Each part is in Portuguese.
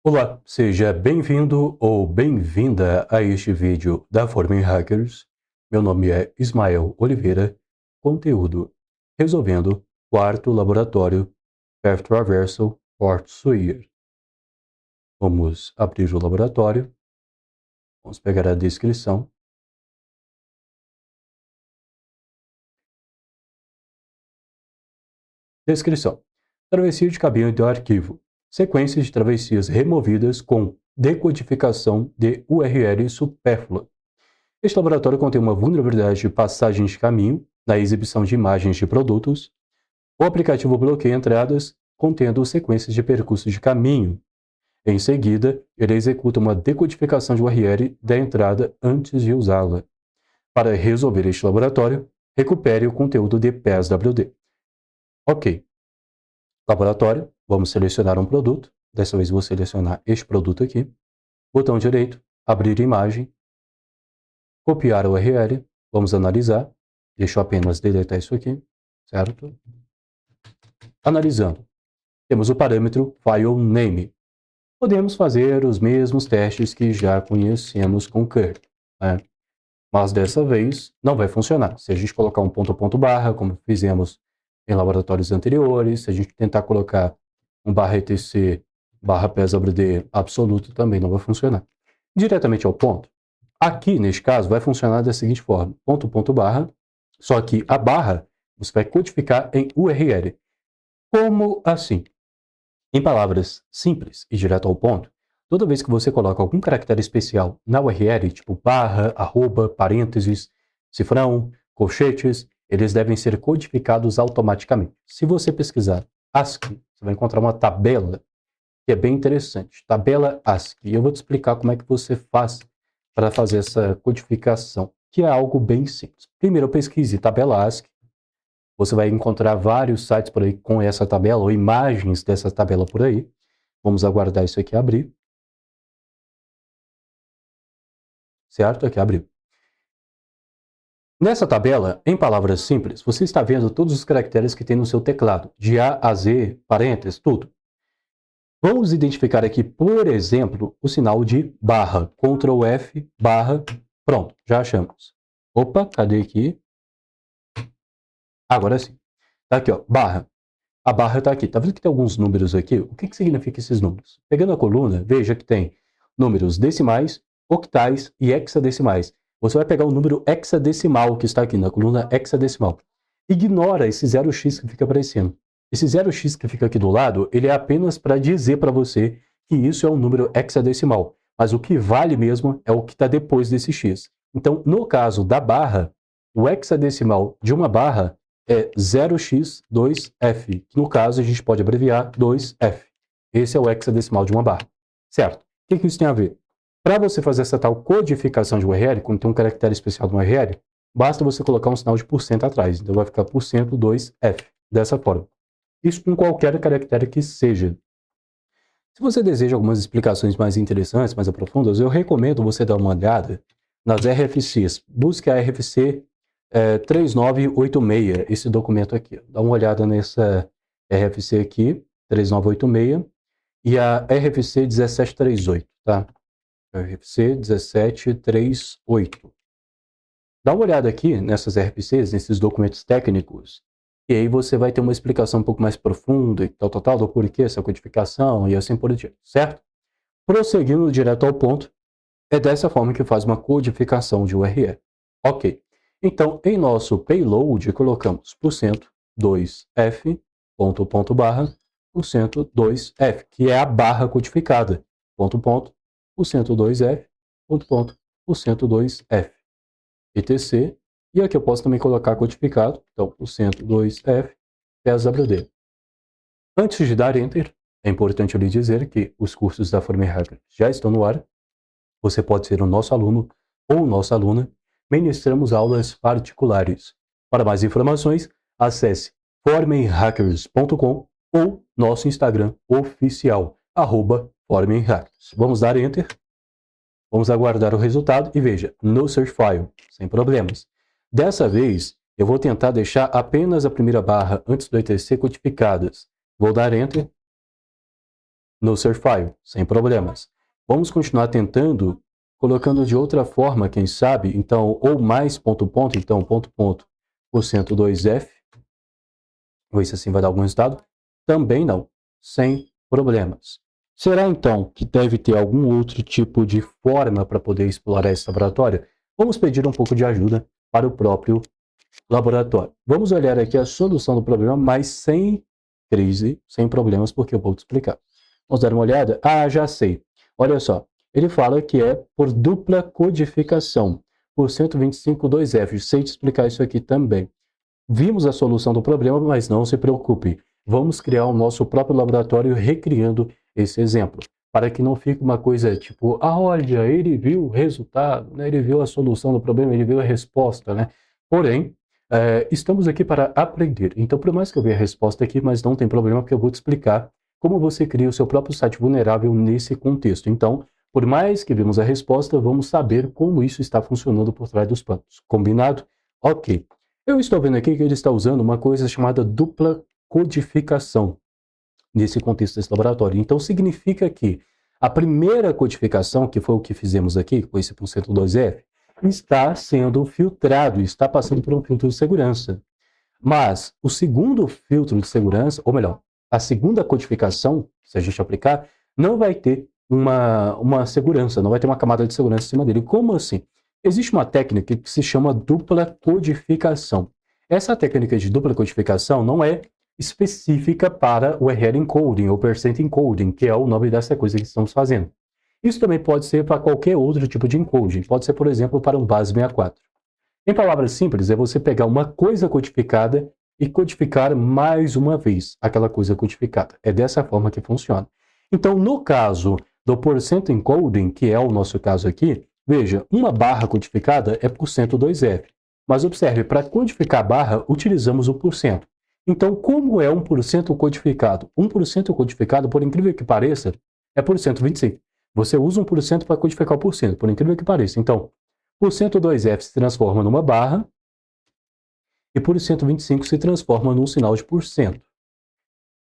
Olá, seja bem-vindo ou bem-vinda a este vídeo da Forming Hackers. Meu nome é Ismael Oliveira, conteúdo resolvendo quarto laboratório Path Traversal Fort Sawyer. Vamos abrir o laboratório, vamos pegar a descrição. Descrição: travessia de caminho do arquivo. Sequências de travessias removidas com decodificação de URL supérflua. Este laboratório contém uma vulnerabilidade de passagem de caminho na exibição de imagens de produtos. O aplicativo bloqueia entradas contendo sequências de percursos de caminho. Em seguida, ele executa uma decodificação de URL da entrada antes de usá-la. Para resolver este laboratório, recupere o conteúdo de PSWD. Ok. Laboratório, vamos selecionar um produto. Dessa vez vou selecionar este produto aqui. Botão direito, abrir imagem. Copiar a URL, vamos analisar. Deixa eu apenas deletar isso aqui, certo? Analisando. Temos o parâmetro FileName. Podemos fazer os mesmos testes que já conhecemos com curl, né? Mas dessa vez não vai funcionar. Se a gente colocar um ponto barra, como fizemos em laboratórios anteriores, se a gente tentar colocar um barra etc barra PSWD absoluto, também não vai funcionar. Diretamente ao ponto. Aqui, neste caso, vai funcionar da seguinte forma: ponto barra, só que a barra você vai codificar em URL. Como assim? Em palavras simples e direto ao ponto, toda vez que você coloca algum caractere especial na URL, tipo barra, arroba, parênteses, cifrão, colchetes, eles devem ser codificados automaticamente. Se você pesquisar ASCII, você vai encontrar uma tabela que é bem interessante. Tabela ASCII. E eu vou te explicar como é que você faz para fazer essa codificação, que é algo bem simples. Primeiro, eu pesquise tabela ASCII. Você vai encontrar vários sites por aí com essa tabela, ou imagens dessa tabela por aí. Vamos aguardar isso aqui abrir. Certo? Aqui abriu. Nessa tabela, em palavras simples, você está vendo todos os caracteres que tem no seu teclado, de A a Z, parênteses, tudo. Vamos identificar aqui, por exemplo, o sinal de barra. Ctrl F, barra, pronto, já achamos. Opa, cadê aqui? Agora sim. Tá aqui, ó, barra. A barra está aqui. Tá vendo que tem alguns números aqui? O que significa esses números? Pegando a coluna, veja que tem números decimais, octais e hexadecimais. Você vai pegar o número hexadecimal que está aqui na coluna hexadecimal. Ignora esse 0x que fica aparecendo. Esse 0x que fica aqui do lado, ele é apenas para dizer para você que isso é um número hexadecimal. Mas o que vale mesmo é o que está depois desse x. Então, no caso da barra, o hexadecimal de uma barra é 0x2f, que no caso a gente pode abreviar 2f. Esse é o hexadecimal de uma barra, certo? O que isso tem a ver? Para você fazer essa tal codificação de URL, quando tem um caractere especial de uma URL, basta você colocar um sinal de % atrás. Então vai ficar %2f, dessa forma. Isso com qualquer caractere que seja. Se você deseja algumas explicações mais interessantes, mais aprofundas, eu recomendo você dar uma olhada nas RFCs. Busque a RFC 3986, esse documento aqui. Dá uma olhada nessa RFC aqui, 3986, e a RFC 1738, tá? RFC 1738. Dá uma olhada aqui nessas RFCs, nesses documentos técnicos, e aí você vai ter uma explicação um pouco mais profunda e tal, do porquê essa codificação e assim por diante, certo? Prosseguindo direto ao ponto, é dessa forma que faz uma codificação de URL. Ok. Então, em nosso payload, colocamos %2f, barra, %2f, que é a barra codificada. %2f, %2f, etc. E aqui eu posso também colocar codificado, então, %2f, PSWD. Antes de dar Enter, é importante eu lhe dizer que os cursos da Forming Hackers já estão no ar. Você pode ser o nosso aluno ou nossa aluna. Ministramos aulas particulares. Para mais informações, acesse forminghackers.com ou nosso Instagram oficial, @forminghackers. Vamos dar Enter. Vamos aguardar o resultado e veja, no search file, sem problemas. Dessa vez, eu vou tentar deixar apenas a primeira barra antes do etc codificadas. Vou dar Enter. no ser file, sem problemas. Vamos continuar tentando, colocando de outra forma, quem sabe, então, ou mais ponto, ponto, então, ponto, ponto, porcento 2F, vou ver se assim vai dar algum resultado. Também não, sem problemas. Será então que deve ter algum outro tipo de forma para poder explorar esse laboratório? Vamos pedir um pouco de ajuda para o próprio laboratório. Vamos olhar aqui a solução do problema, mas sem crise, sem problemas, porque eu vou te explicar. Vamos dar uma olhada? Ah, já sei. Olha só, ele fala que é por dupla codificação, por 125 2F. Sei te explicar isso aqui também. Vimos a solução do problema, mas não se preocupe. Vamos criar o nosso próprio laboratório recriando esse exemplo, para que não fique uma coisa tipo, ah, olha, ele viu o resultado, né? Ele viu a solução do problema, ele viu a resposta, né? Porém, estamos aqui para aprender. Então, por mais que eu veja a resposta aqui, mas não tem problema, porque eu vou te explicar como você cria o seu próprio site vulnerável nesse contexto. Então, por mais que vimos a resposta, vamos saber como isso está funcionando por trás dos panos. Combinado? Ok. Eu estou vendo aqui que ele está usando uma coisa chamada dupla codificação nesse contexto desse laboratório. Então, significa que a primeira codificação, que foi o que fizemos aqui, com esse porcento 2F, está sendo filtrado, está passando por um filtro de segurança. Mas o segundo filtro de segurança, ou melhor, a segunda codificação, se a gente aplicar, não vai ter uma segurança, não vai ter uma camada de segurança em cima dele. Como assim? Existe uma técnica que se chama dupla codificação. Essa técnica de dupla codificação não é específica para o URL encoding ou percent encoding, que é o nome dessa coisa que estamos fazendo. Isso também pode ser para qualquer outro tipo de encoding. Pode ser, por exemplo, para um base 64. Em palavras simples, é você pegar uma coisa codificada e codificar mais uma vez aquela coisa codificada. É dessa forma que funciona. Então, no caso do porcento encoding, que é o nosso caso aqui, veja, uma barra codificada é porcento 2F. Mas observe, para codificar a barra, utilizamos o porcento. Então, como é 1% codificado? 1% codificado, por incrível que pareça, é porcento 25. Você usa 1% para codificar o porcento, por incrível que pareça. Então, porcento 2F se transforma numa barra e porcento 25 se transforma num sinal de porcento.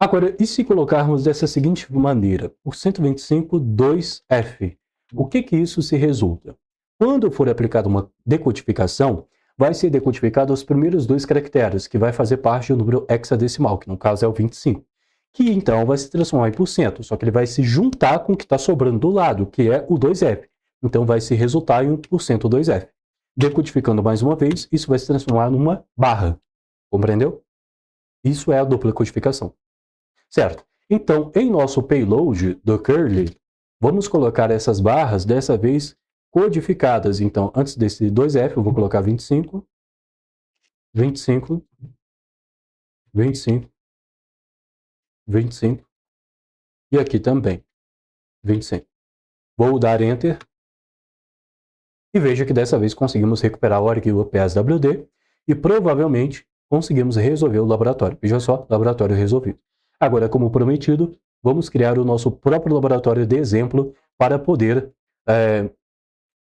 Agora, e se colocarmos dessa seguinte maneira, porcento 25 2F? O que isso se resulta? Quando for aplicada uma decodificação, vai ser decodificado os primeiros dois caracteres, que vai fazer parte do número hexadecimal, que no caso é o 25, que então vai se transformar em porcento, só que ele vai se juntar com o que está sobrando do lado, que é o 2F. Então vai se resultar em 1% 2F. Decodificando mais uma vez, isso vai se transformar numa barra. Compreendeu? Isso é a dupla codificação. Certo? Então, em nosso payload do curly, vamos colocar essas barras, dessa vez, codificadas. Então, antes desse 2F, eu vou colocar 25, 25, 25, 25, e aqui também, 25. Vou dar Enter, e veja que dessa vez conseguimos recuperar o arquivo PSWD, e provavelmente conseguimos resolver o laboratório. Veja só, laboratório resolvido. Agora, como prometido, vamos criar o nosso próprio laboratório de exemplo para poder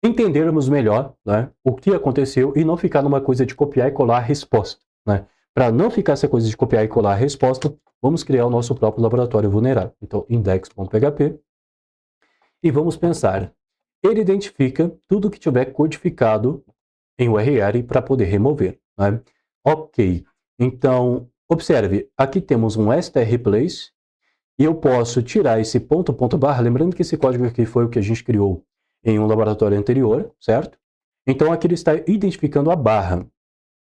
entendermos melhor, né, o que aconteceu e não ficar numa coisa de copiar e colar a resposta. Né? Para não ficar essa coisa de copiar e colar a resposta, vamos criar o nosso próprio laboratório vulnerável. Então, index.php, e vamos pensar. Ele identifica tudo que tiver codificado em URL para poder remover. Né? Ok, então, observe, aqui temos um strreplace, e eu posso tirar esse ponto, ponto, barra, lembrando que esse código aqui foi o que a gente criou em um laboratório anterior, certo? Então, aqui ele está identificando a barra.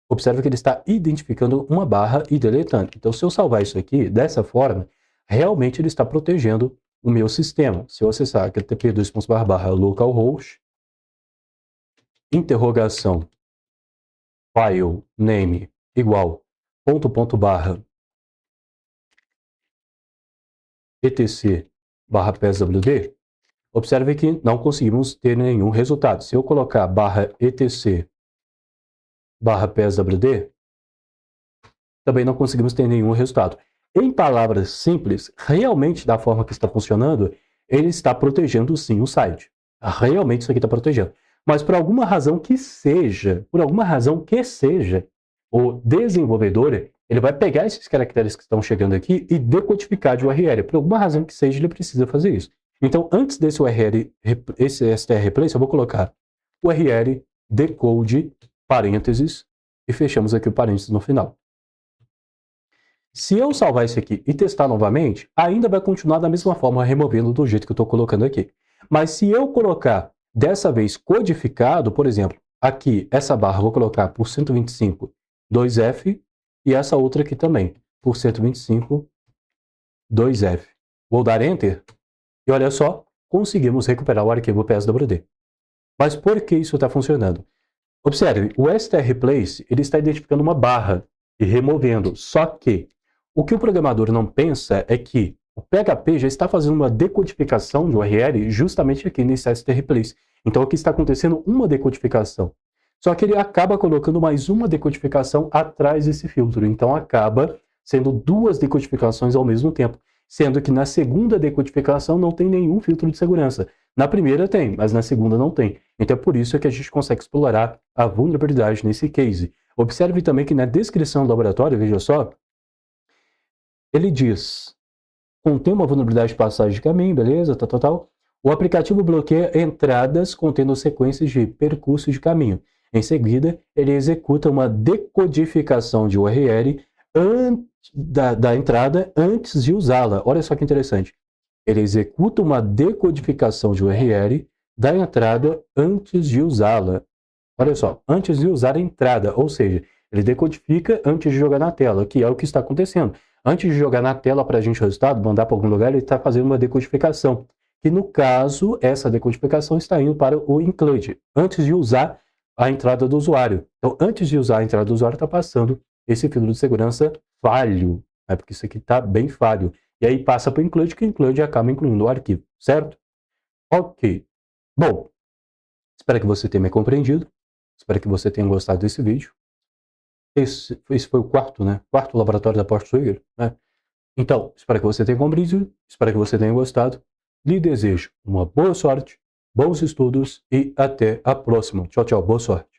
Observe que ele está identificando uma barra e deletando. Então, se eu salvar isso aqui dessa forma, realmente ele está protegendo o meu sistema. Se eu acessar aqui tp2./localhost, interrogação, file name igual ponto, ponto, barra, etc/pswd, observe que não conseguimos ter nenhum resultado. Se eu colocar /etc/pswd, também não conseguimos ter nenhum resultado. Em palavras simples, realmente da forma que está funcionando, ele está protegendo sim o site. Realmente isso aqui está protegendo. Mas por alguma razão que seja, o desenvolvedor, ele vai pegar esses caracteres que estão chegando aqui e decodificar de URL. Por alguma razão que seja, ele precisa fazer isso. Então, antes desse URL, esse str replace, eu vou colocar URL decode parênteses e fechamos aqui o parênteses no final. Se eu salvar isso aqui e testar novamente, ainda vai continuar da mesma forma, removendo do jeito que eu estou colocando aqui. Mas se eu colocar, dessa vez, codificado, por exemplo, aqui, essa barra, vou colocar por 125, 2F, e essa outra aqui também, por 125, 2F. Vou dar Enter, e olha só, conseguimos recuperar o arquivo PSWD. Mas por que isso está funcionando? Observe, o strreplace ele está identificando uma barra e removendo, só que o que o programador não pensa é que o PHP já está fazendo uma decodificação de URL justamente aqui nesse strreplace. Então aqui está acontecendo uma decodificação. Só que ele acaba colocando mais uma decodificação atrás desse filtro. Então acaba sendo duas decodificações ao mesmo tempo. Sendo que na segunda decodificação não tem nenhum filtro de segurança. Na primeira tem, mas na segunda não tem. Então é por isso que a gente consegue explorar a vulnerabilidade nesse case. Observe também que na descrição do laboratório, veja só, ele diz, contém uma vulnerabilidade de passagem de caminho, beleza, tal. O aplicativo bloqueia entradas contendo sequências de percurso de caminho. Em seguida, ele executa uma decodificação de URL da entrada antes de usá-la. Olha só que interessante. Ele executa uma decodificação de URL da entrada antes de usá-la. Olha só, antes de usar a entrada, ou seja, ele decodifica antes de jogar na tela, que é o que está acontecendo. Antes de jogar na tela para a gente o resultado, mandar para algum lugar, ele está fazendo uma decodificação. Que no caso, essa decodificação está indo para o include, antes de usar a entrada do usuário. Então, antes de usar a entrada do usuário, está passando esse filtro de segurança falho, né? Porque isso aqui está bem falho. E aí passa para o include, que o include acaba incluindo o arquivo, certo? Ok. Bom, espero que você tenha me compreendido. Espero que você tenha gostado desse vídeo. Esse foi o quarto, né? Quarto laboratório da Portswigger, né? Então, espero que você tenha compreendido, espero que você tenha gostado. Lhe desejo uma boa sorte, bons estudos e até a próxima. Tchau, tchau, boa sorte.